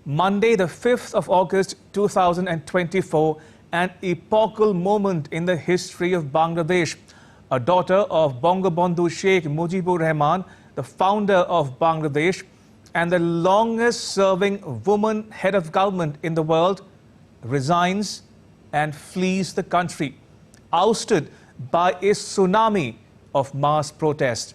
Monday, the 5th of August 2024, an epochal moment in the history of Bangladesh. A daughter of Bangabandhu Sheikh Mujibur Rahman, the founder of Bangladesh, and the longest-serving woman head of government in the world, resigns and flees the country, ousted by a tsunami of mass protest.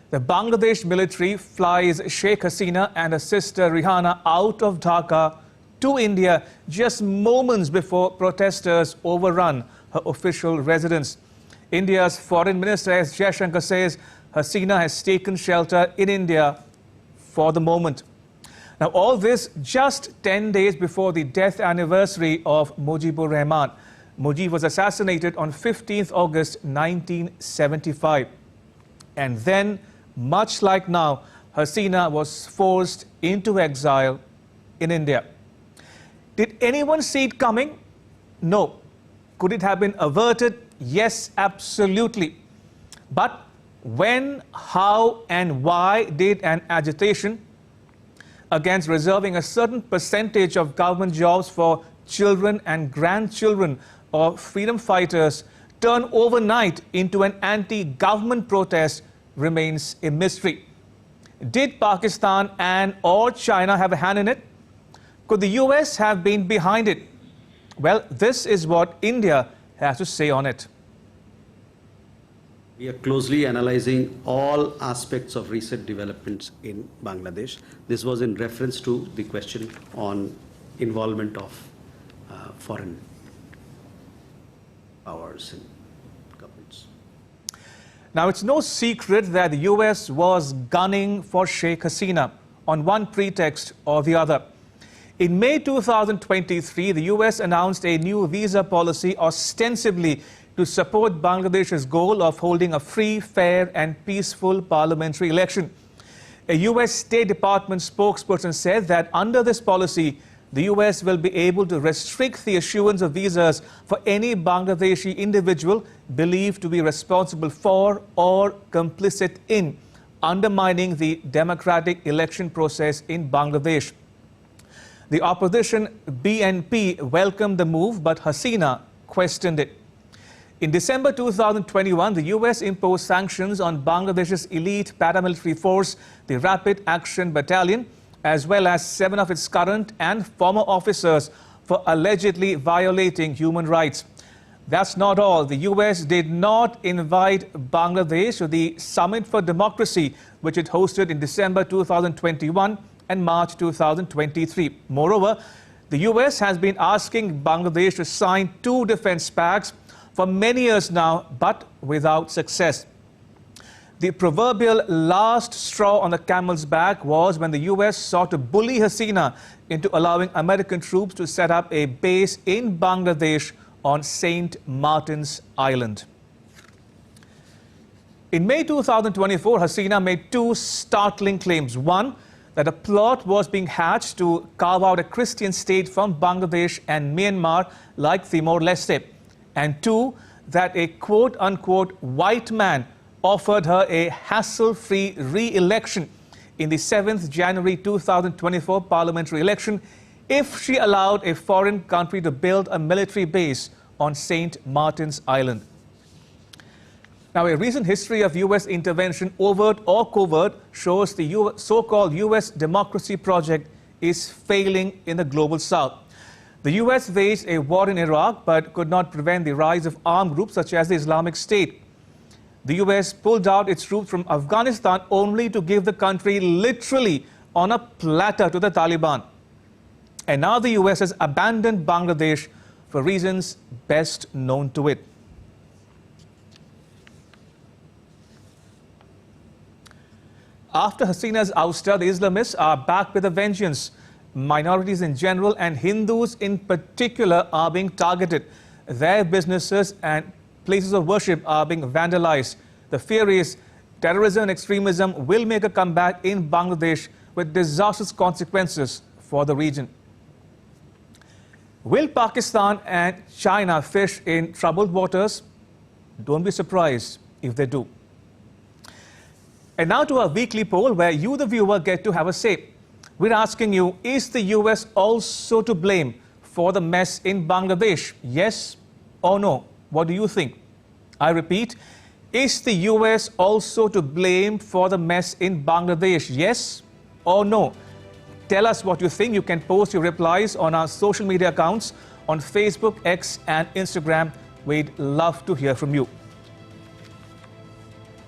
The Bangladesh military flies Sheikh Hasina and her sister Rihanna out of Dhaka to India just moments before protesters overrun her official residence. India's Foreign Minister S. Jaishankar says Hasina has taken shelter in India for the moment. Now, all this just 10 days before the death anniversary of Mujibur Rahman. Mujib was assassinated on 15th August 1975. And then, much like now, Hasina was forced into exile in India. Did anyone see it coming? No. Could it have been averted? Yes, absolutely. But when, how and why did an agitation against reserving a certain percentage of government jobs for children and grandchildren of freedom fighters turn overnight into an anti-government protest remains a mystery. Did Pakistan and or China have a hand in it? Could the US have been behind it? Well, this is what India has to say on it. We are closely analyzing all aspects of recent developments in Bangladesh. This was in reference to the question on involvement of foreign powers in governments. Now, it's no secret that the US was gunning for Sheikh Hasina on one pretext or the other. In May 2023, the US announced a new visa policy ostensibly to support Bangladesh's goal of holding a free, fair and peaceful parliamentary election. A US State Department spokesperson said that under this policy, the US will be able to restrict the issuance of visas for any Bangladeshi individual believed to be responsible for or complicit in undermining the democratic election process in Bangladesh. The opposition BNP welcomed the move, but Hasina questioned it. In December 2021, the US imposed sanctions on Bangladesh's elite paramilitary force, the Rapid Action Battalion, as well as 7 of its current and former officers for allegedly violating human rights. That's not all. The US did not invite Bangladesh to the Summit for Democracy, which it hosted in December 2021 and March 2023. Moreover, the US has been asking Bangladesh to sign 2 defense pacts for many years now, but without success. The proverbial last straw on the camel's back was when the US sought to bully Hasina into allowing American troops to set up a base in Bangladesh on St. Martin's Island. In May 2024, Hasina made 2 startling claims. One, that a plot was being hatched to carve out a Christian state from Bangladesh and Myanmar like Timor-Leste. And 2, that a quote-unquote white man offered her a hassle-free re-election in the 7th January 2024 parliamentary election if she allowed a foreign country to build a military base on St. Martin's Island. Now, a recent history of US intervention, overt or covert, shows the so-called US democracy project is failing in the global south. The US waged a war in Iraq but could not prevent the rise of armed groups such as the Islamic State. The US pulled out its troops from Afghanistan only to give the country literally on a platter to the Taliban. And now the US has abandoned Bangladesh for reasons best known to it. After Hasina's ouster, the Islamists are back with a vengeance. Minorities in general and Hindus in particular are being targeted. Their businesses and places of worship are being vandalized. The fear is terrorism and extremism will make a comeback in Bangladesh with disastrous consequences for the region. Will Pakistan and China fish in troubled waters? Don't be surprised if they do. And now to our weekly poll where you, the viewer, get to have a say. We're asking you, is the US also to blame for the mess in Bangladesh? Yes or no? What do you think? I repeat, is the US also to blame for the mess in Bangladesh? Yes or no? Tell us what you think. You can post your replies on our social media accounts on Facebook, X and Instagram. We'd love to hear from you.